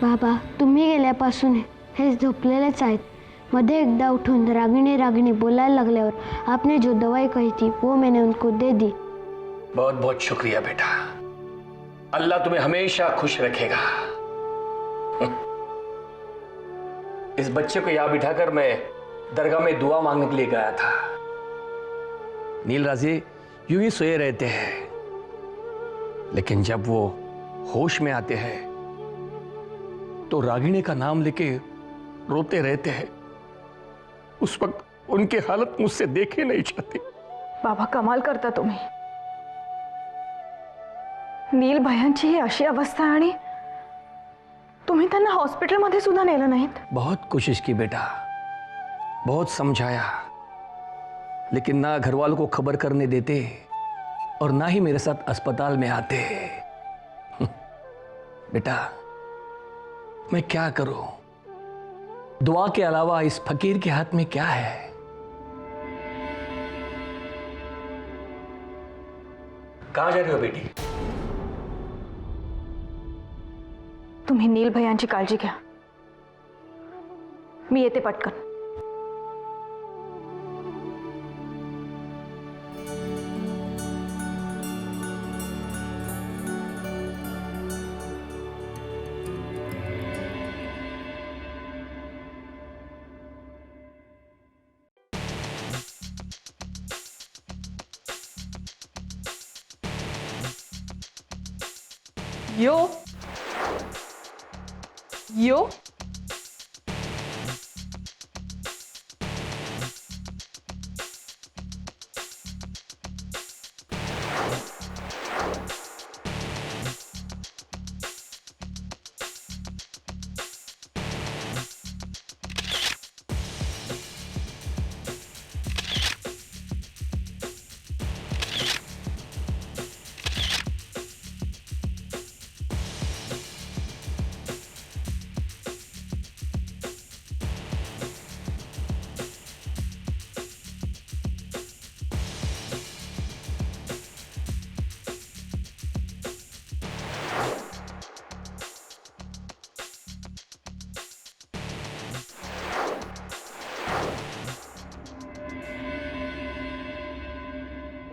बाबा, तुम्ही गेल्यापासून हे झोपलेलेच आहेत. मध्ये एकदा उठून रागिणी रागिणी बोलायला लागल्यावर आपने जो दवाई कही थी वो मैंने उनको दे दी. बहुत बहुत शुक्रिया बेटा. अल्लाह तुम्हें हमेशा खुश रखेगा. इस बच्चे को यहाँ बिठाकर मैं दरगाह में दुआ मांगने के लिए गया था. नील राजे यूं ही सोए रहते हैं, लेकिन जब वो होश में आते हैं तो रागिणी का नाम लेके रोते रहते हैं. उस वक्त उनकी हालत मुझसे देखी नहीं जाती. बाबा, कमाल करता तुम्ही. नील भयांची ही अशी अवस्था आणि तुम्ही त्यांना हॉस्पिटलमध्ये सुद्धा नेलं नाहीत. बहुत कोशिश की बेटा, बहुत समझाया, लेकिन ना घर वालों को खबर करने देते और ना ही मेरे साथ अस्पताल में आते. बेटा, मैं क्या करूं? दुआ के अलावा इस फकीर के हाथ में क्या है? कहां जा रही हो बेटी? तुम्ही नील भयांची काळजी घ्या. मी येते पटकन. यो यो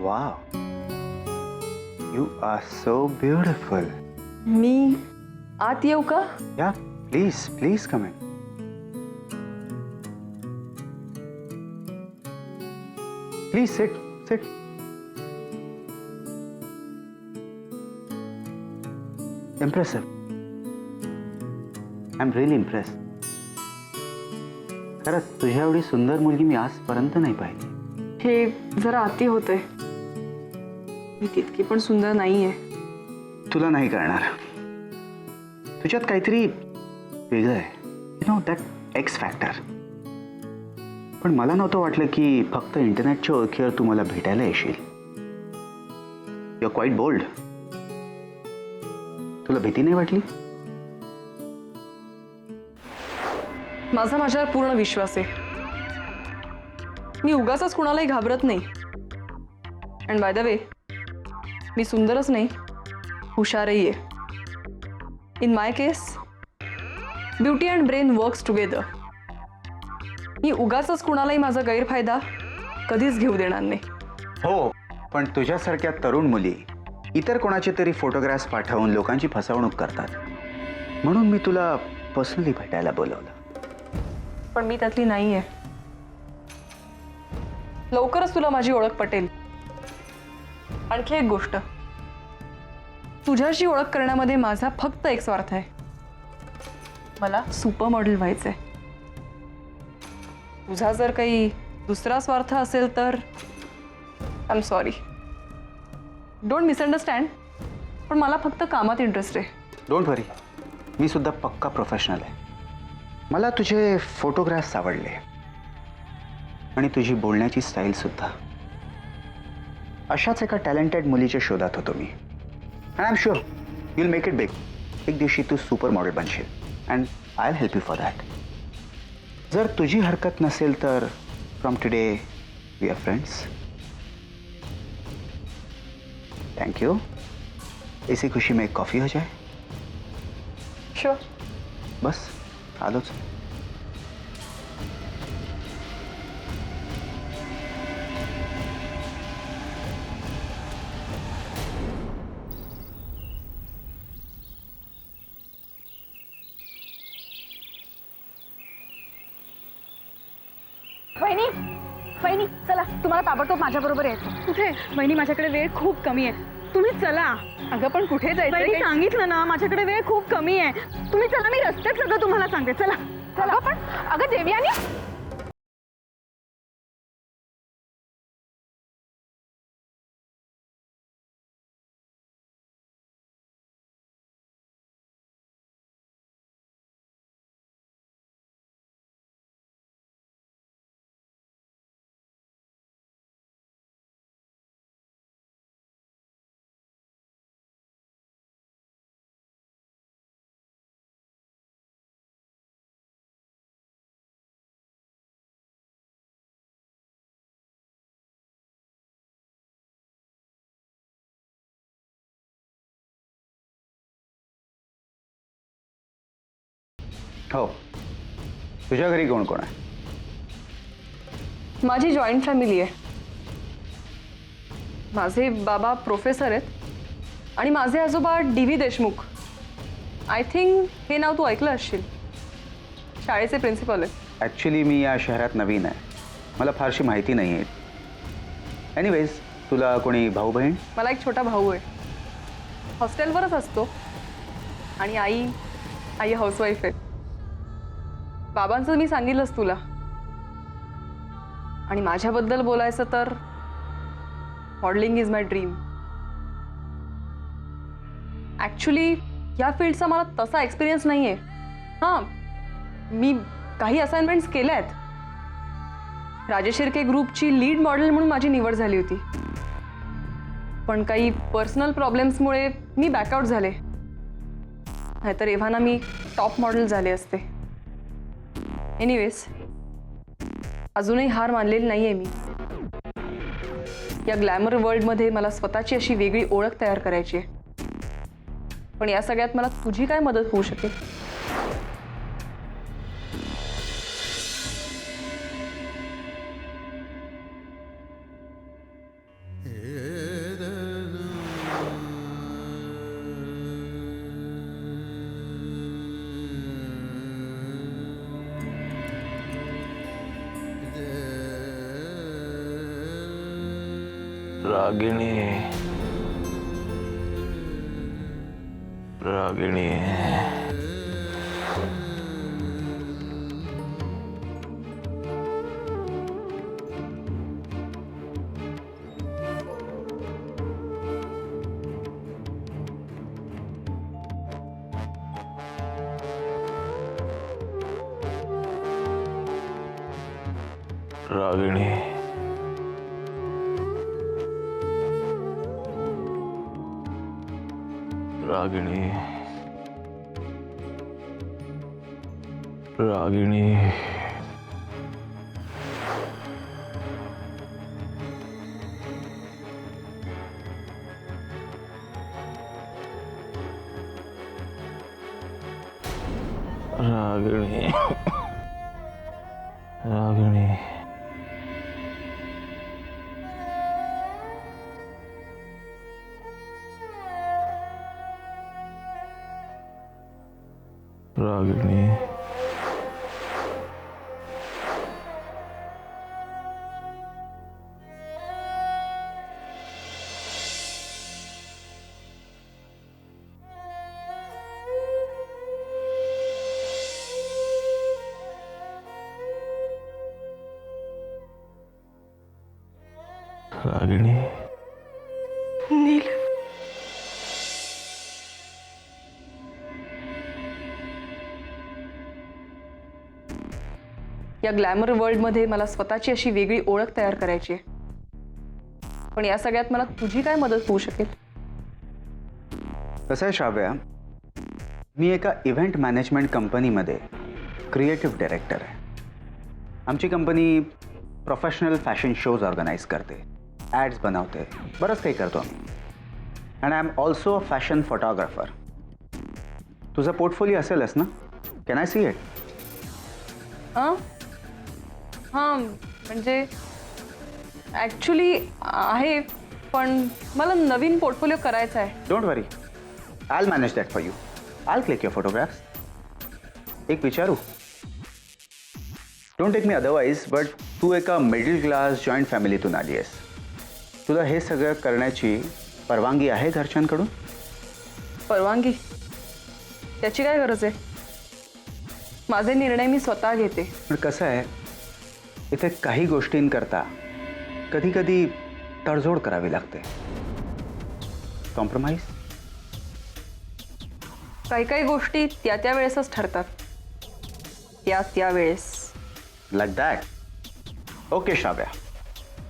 Wow, you are so beautiful. मी आत येऊ का? Yeah, please come in. Please sit. Impressive. I'm really impressed. खरंच तुझ्या एवढी सुंदर मुलगी मी आजपर्यंत नाही पाहिली. हे जरा अति होते. मी तितकी पण सुंदर नाहीये. तुला नाही करणार. तुझ्यात काहीतरी वेगळं आहे. You know that x factor. पण मला नव्हतं वाटलं की फक्त इंटरनेटच्या ओळखीवर तू मला भेटायला येशील. You are quite bold. तुला भीती नाही वाटली? माझा माझ्यावर पूर्ण विश्वास आहे. मी उगाचच कुणालाही घाबरत नाही. अँड बाय द वे, मी सुंदरच नाही, हुशारही आहे. In my case beauty and brain works together. मी उगाचच कुणालाही माझा गैरफायदा कधीच घेऊ देणार नाही. हो, पण तुझ्यासारख्या तरुण मुली इतर कोणाचे तरी फोटोग्राफ्स पाठवून लोकांची फसवणूक करतात. म्हणून मी तुला पर्सनली भेटायला बोलवलं. पण मी त्यातली नाहीये. लवकरच तुला माझी ओळख पटेल. आणखी एक गोष्ट, तुझ्याशी ओळख करण्यामध्ये माझा फक्त एक स्वार्थ आहे. मला सुपर मॉडेल व्हायचंय. तुझा जर काही दुसरा स्वार्थ असेल तर I am sorry. Don't misunderstand. पण मला फक्त कामात इंटरेस्ट आहे. डोंट वरी, मी सुद्धा पक्का प्रोफेशनल आहे. मला तुझे फोटोग्राफ्स आवडले आणि तुझी बोलण्याची स्टाईल सुद्धा. अशाच एका टॅलेंटेड मुलीच्या शोधात होतो मी. And I am sure you will make it big. एक दिवशी तू सुपर मॉडेल बनशील and I will help you for that. जर तुझी हरकत नसेल तर from today we are friends. Thank you. इसी खुशी में एक कॉफ़ी हो जाए. श्योर. बस आलोच. वहिनी वहिनी चला, तुम्हाला ताबडतोब माझ्याबरोबर यायचं. कुठे? वहिनी माझ्याकडे वेळ खूप कमी आहे, तुम्ही चला. अगं पण कुठे वहिनी जायचं? सांगितलं ना, माझ्याकडे वेळ खूप कमी आहे. तुम्ही चला, मी रस्त्यात सगळं तुम्हाला सांगते. चला चला. पण अगं देवयानी, हो, तुझ्या घरी कोण कोण आहे? माझी जॉईंट फॅमिली आहे. माझे बाबा प्रोफेसर आहेत आणि माझे आजोबा DV देशमुख. आय थिंक हे नाव तू ऐकलं असशील. शाळेचे प्रिन्सिपल आहेत. ॲक्च्युली मी या शहरात नवीन आहे, मला फारशी माहिती नाही आहे. एनिवेज, तुला कोणी भाऊ बहीण? मला एक छोटा भाऊ आहे, हॉस्टेलवरच असतो. आणि आई हाऊसवाईफ आहे. बाबांचं मी सांगितलंच तुला. आणि माझ्याबद्दल बोलायचं तर modelling is my dream. Actually या फील्डचा मला तसा एक्सपिरियन्स नाही आहे. हां, मी काही असाइनमेंट्स केल्या आहेत. राजेश शिर्के ग्रुपची लीड मॉडेल म्हणून माझी निवड झाली होती, पण काही पर्सनल प्रॉब्लेम्समुळे मी बॅकआउट झाले. नाहीतर एव्हाना मी टॉप मॉडेल झाले असते. एनिवेज, अजूनही हार मानलेली नाही आहे मी. या ग्लॅमर वर्ल्डमध्ये मला स्वतःची अशी वेगळी ओळख तयार करायची आहे. पण या सगळ्यात मला तुझी काय मदत होऊ शकेल? रागिणी, रागिणी. रागिणी, रागिणी, रागिणी. रागिणी, रागिणी. रागिणी, रागिणी. नील, या ग्लॅमर वर्ल्डमध्ये मला स्वतःची अशी वेगळी ओळख तयार करायची आहे. पण या सगळ्यात मला तुझी काय मदत होऊ शकेल? कसं आहे श्राव्या, मी एका इव्हेंट मॅनेजमेंट कंपनीमध्ये क्रिएटिव्ह डायरेक्टर आहे. आमची company professional fashion shows organise करते, ॲड्स बनवते, बरंच काही करतो आम्ही. And I am also a fashion photographer. तुझा पोर्टफोलिओ असेलच ना, कॅन आय सी इट? हां हां म्हणजे ॲक्च्युली आहे, पण मला नवीन पोर्टफोलिओ करायचा आहे. Don't worry, I manage that for you. I click your photographs. एक विचारू, don't take me otherwise, but तू एका मिडल क्लास जॉईंट फॅमिलीतून आली आहेस. तुला हे सगळं करण्याची परवानगी आहे घरच्यांकडून? परवानगी? त्याची काय गरज आहे? माझे निर्णय मी स्वतः घेते. पण कसं आहे, इथे काही गोष्टींकरता कधी कधी तडजोड करावी लागते. कॉम्प्रोमाइज. काही काही गोष्टी त्या त्या वेळेसच ठरतात, त्या वेळेस. Like that. Okay Shavya,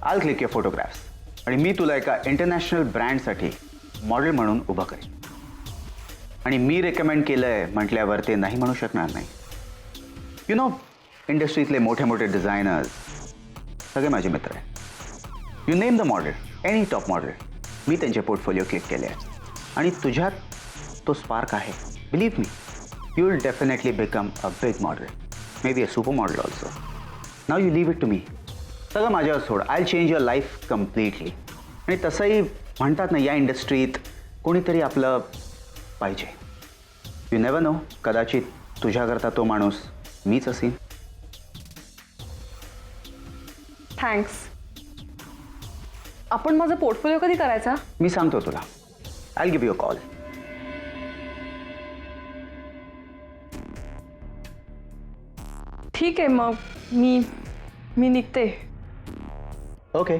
I click your photographs आणि मी तुला एका इंटरनॅशनल ब्रँडसाठी मॉडेल म्हणून उभं करेन. आणि मी रेकमेंड केलं आहे म्हटल्यावर ते नाही म्हणू शकणार नाही. यु नो, इंडस्ट्रीतले मोठे मोठे डिझायनर्स सगळे माझे मित्र आहेत. You name the model, any top model, मी त्यांचे पोर्टफोलिओ क्लिक केले आहे. आणि तुझ्यात तो स्पार्क आहे. Believe me, you will definitely become a big model, may be a super model also. Now you leave it to me. सगळं माझ्यावर सोड. I change your life completely. आणि तसंही म्हणतात ना, या इंडस्ट्रीत कोणीतरी आपलं पाहिजे. यू नेव्हर नो, कदाचित तुझ्याकरता तो माणूस मीच असेल. थँक्स. आपण माझा पोर्टफोलिओ कधी करायचा? मी सांगतो तुला. I give you a call. ठीक आहे, मग मी निघते. ओके,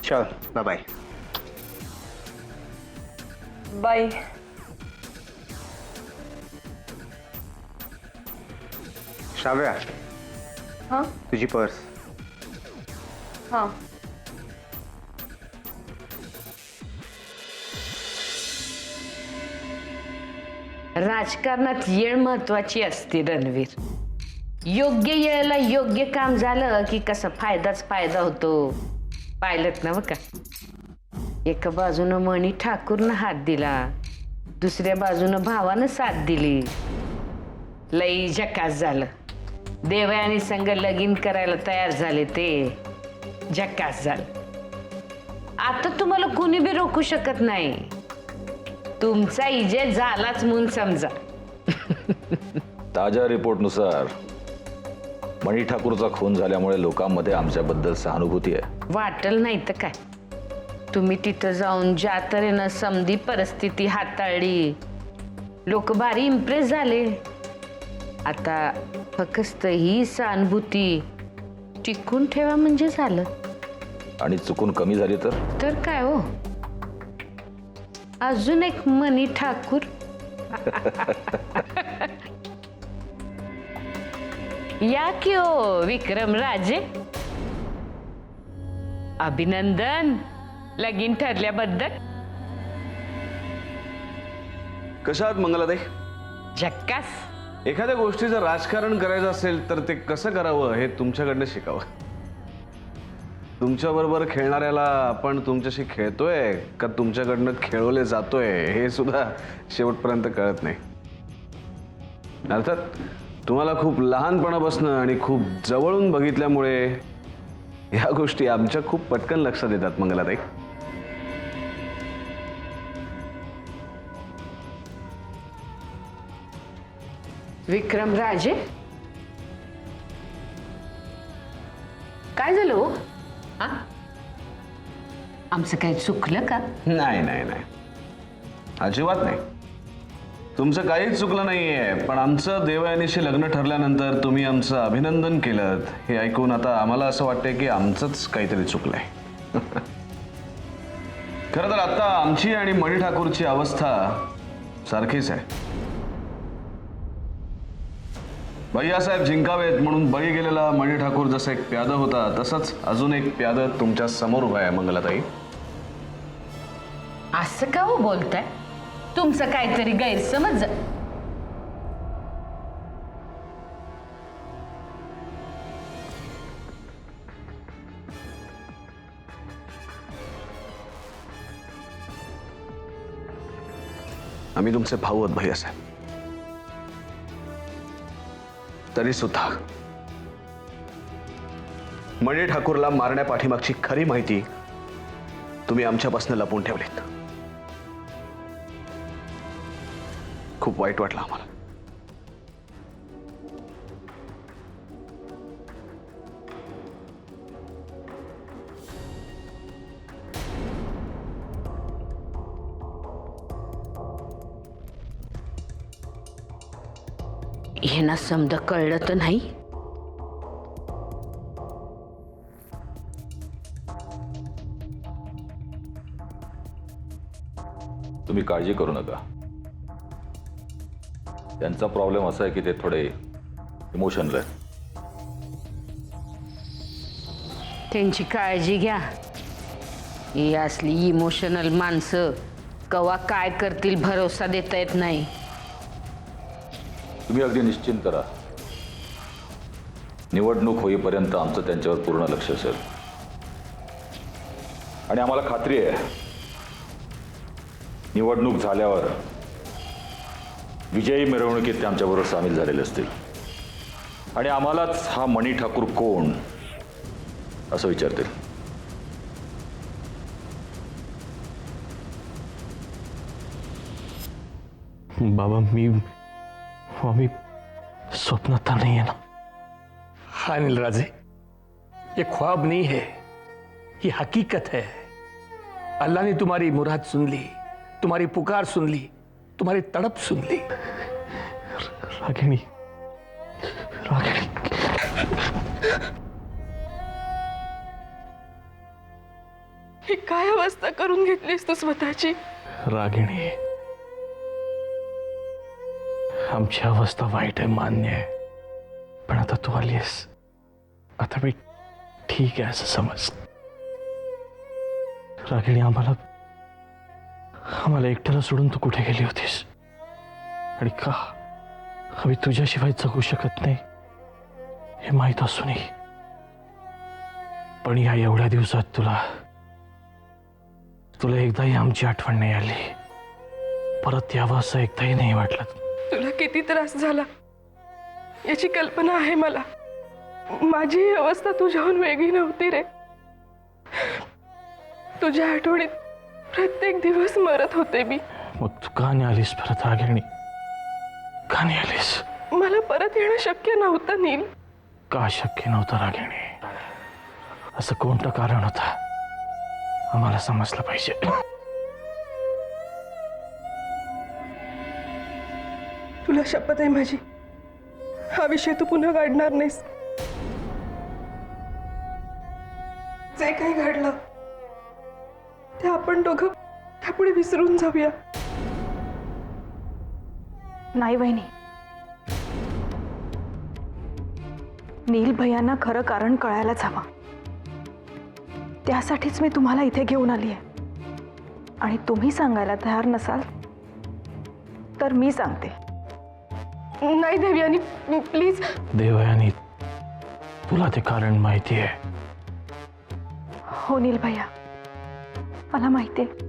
चल, बाय बाय. बाय. श्राव्या, हां तुझी पर्स. हां. राजकारणात येळ महत्वाची असते रणवीर. योग्य येळेला योग्य काम झालं की कसा फायदाच फायदा होतो. पाहिलंत ना बघा, एका बाजूनं मणी ठाकूरनं हात दिला, दुसऱ्या बाजूनं भावानं साथ दिली. लई झकास झालं. देवयानी संग लगीन करायला तयार झाले ते. झकास झालं. आता तुम्हाला कोणी बी रोखू शकत नाही. तुमचा इजे झालाच म्हणून समजा. ताज्या रिपोर्टनुसार मणी ठाकूरचा खून झाल्यामुळे लोकांमध्ये आमच्याबद्दल सहानुभूती आहे. वाटल नाही तर काय. तुम्ही तिथं जाऊन ज्या तऱ्हेनं समधी परिस्थिती हाताळली, लोक भारी इम्प्रेस झाले. आता फक्त ही सहानुभूती टिकून ठेवा म्हणजे झालं. आणि चुकून कमी झाली तर काय हो, अजून एक मणी ठाकूर. या की हो विक्रम राजे. अभिनंदन लगीन ठरल्याबद्दल. कशा आहात मंगलाताई? झक्कास. एखाद्या गोष्टीचं राजकारण करायचं असेल तर ते कसं करावं हे तुमच्याकडनं शिकावं. तुमच्याबरोबर खेळणाऱ्याला आपण तुमच्याशी खेळतोय का तुमच्याकडनं खेळवले जातोय हे सुद्धा शेवटपर्यंत कळत नाही. अर्थात तुम्हाला खूप लहानपणापासून आणि खूप जवळून बघितल्यामुळे या गोष्टी आमच्या खूप पटकन लक्षात येतात मंगलाताई. विक्रम राजे, काय झालं हो? हा? आमचं काही चुकलं का? नाही नाही नाही, अजिबात नाही. तुमचं काहीच चुकलं नाहीये. पण आमचं देवयानीशी लग्न ठरल्यानंतर तुम्ही आमचं अभिनंदन केलं हे ऐकून आता आम्हाला असं वाटतंय की आमचंच काहीतरी चुकलंय. खरं तर आता आमची आणि मणी ठाकूरची अवस्था सारखीच आहे. भैयासाहेब जिंकावेत म्हणून बळी गेलेला मणी ठाकूर जसा एक प्यादा होता, तसंच अजून एक प्यादा तुमच्या समोर उभा आहे मंगलाताई. असं का हो बोलताय? तुमचं काहीतरी गैरसमज. आम्ही तुमचे भाऊ आहोत भैयासाहेब. तरी सुद्धा मणी ठाकूरला मारण्यापाठीमागची खरी माहिती तुम्ही आमच्यापासून लपवून ठेवलीत. खूप वाईट वाटलं आम्हाला. ह्यांना समजा कळलं तर नाही. तुम्ही काळजी करू नका. त्यांचा प्रॉब्लेम असा आहे की ते थोडे इमोशनल आहेत. त्यांची काळजी घ्या. ही असली इमोशनल माणसं कवा काय करतील भरोसा देता येत नाही. तुम्ही अगदी निश्चिंत राहा. निवडणूक होईपर्यंत आमचं त्यांच्यावर पूर्ण लक्ष असेल आणि आम्हाला खात्री आहे निवडणूक झाल्यावर विजयी मिरवणुकीत ते आमच्याबरोबर सामील झालेले असतील आणि आम्हालाच हा मणी ठाकूर कोण असं विचारतील. बाबा मी स्वप्न तो नहीं है ना. हाँ अनिल राजे, ये ख्वाब नहीं है, ये हकीकत है. अल्लाह ने तुम्हारी मुराद सुन ली, तुम्हारी पुकार सुन ली, तुम्हारी तड़प सुन ली. रागिणी, रागिणी. ही काय अवस्था करून घेतलीस तू स्वतःची? रागिणी, आमची अवस्था वाईट आहे मान्य आहे, पण आता तू आलीस, आता मी ठीक आहे असं समज. रागिणी, आम्हाला एकट्याला सोडून तू कुठे गेली होतीस आणि का आम्ही तुझ्याशिवाय जगू शकत नाही हे माहीत असूनही, पण या एवढ्या दिवसात तुला एकदाही आमची आठवण नाही आली, परत यावं असं एकदाही नाही वाटलं. तुला किती त्रास झाला याची कल्पना आहे मला. माझी ही अवस्था तुझ्याहून वेगळी नव्हती रे. तुझ्या आठवणीत प्रत्येक दिवस मरत होते मी. मग तू का नाही आलीस परत रागिणी? का नाही आलीस? मला परत येणं शक्य नव्हतं नील. का शक्य नव्हतं रागिणी? असं कोणतं कारण होतं? आम्हाला समजलं पाहिजे. तुला शपथ आहे माझी, हा विषय तू पुन्हा काढणार नाहीस. जे काही घडलं ते आपण दोघं त्यापुढे विसरून जाऊया. नाही वहिनी, नील भैयांना खरं कारण कळायलाच हवं. त्यासाठीच मी तुम्हाला इथे घेऊन आली आहे. आणि तुम्ही सांगायला तयार नसाल तर मी सांगते. नाही देवयानी, प्लीज. देवयानी, तुला ते कारण माहिती आहे? हो नील भैया, मला माहिती आहे.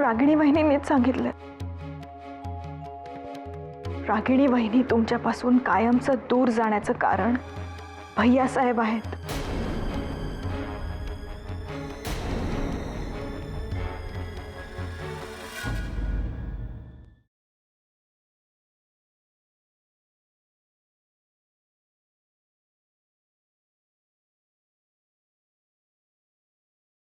रागिणी वहिनींनीच सांगितलं. रागिणी वहिनी तुमच्यापासून कायमचं दूर जाण्याचं कारण भैया साहेब आहेत.